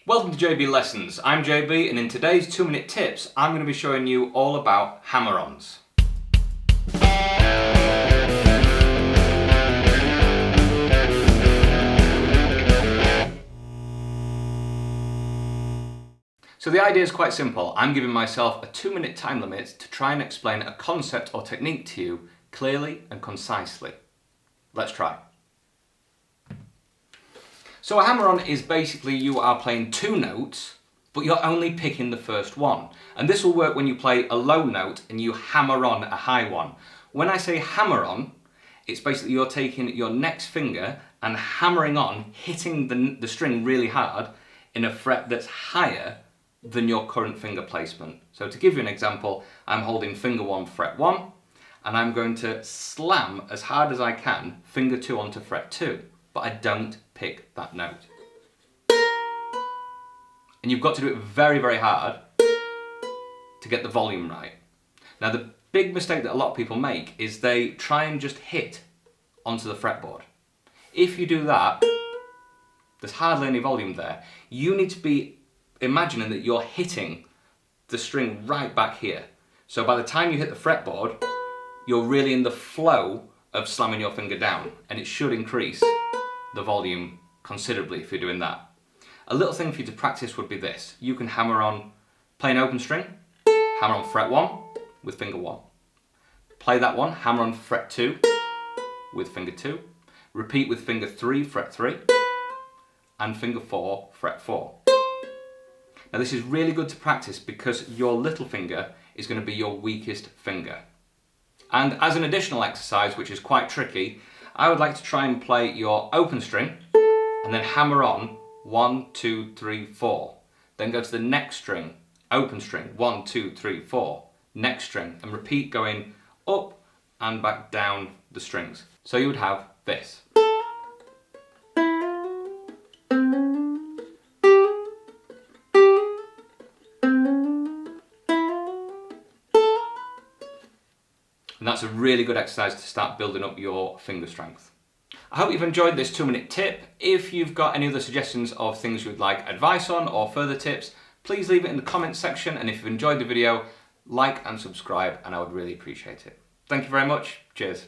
Welcome to JB Lessons. I'm JB, and in today's 2-minute tips I'm going to be showing you all about hammer-ons. So the idea is quite simple. I'm giving myself a 2-minute time limit to try and explain a concept or technique to you clearly and concisely. Let's try. So a hammer-on is basically you are playing 2 notes, but you're only picking the first one. And this will work when you play a low note and you hammer on a high one. When I say hammer on, it's basically you're taking your next finger and hammering on, hitting the string really hard in a fret that's higher than your current finger placement. So to give you an example, I'm holding finger 1, fret 1, and I'm going to slam as hard as I can finger 2 onto fret 2, but I don't pick that note. And you've got to do it very, very hard to get the volume right. Now the big mistake that a lot of people make is they try and just hit onto the fretboard. If you do that, there's hardly any volume there. You need to be imagining that you're hitting the string right back here. So by the time you hit the fretboard, you're really in the flow of slamming your finger down, and it should increase the volume considerably if you're doing that. A little thing for you to practice would be this. You can hammer on, play an open string, hammer on fret 1 with finger 1. Play that one, hammer on fret 2 with finger 2. Repeat with finger 3, fret 3, and finger 4, fret 4. Now this is really good to practice because your little finger is going to be your weakest finger. And as an additional exercise, which is quite tricky, I would like to try and play your open string and then hammer on 1, 2, 3, 4. Then go to the next string, open string, 1, 2, 3, 4, next string, and repeat going up and back down the strings. So you would have this. And that's a really good exercise to start building up your finger strength. I hope you've enjoyed this 2-minute tip. If you've got any other suggestions of things you'd like advice on or further tips, please leave it in the comments section, and if you've enjoyed the video, like and subscribe, and I would really appreciate it. Thank you very much. Cheers.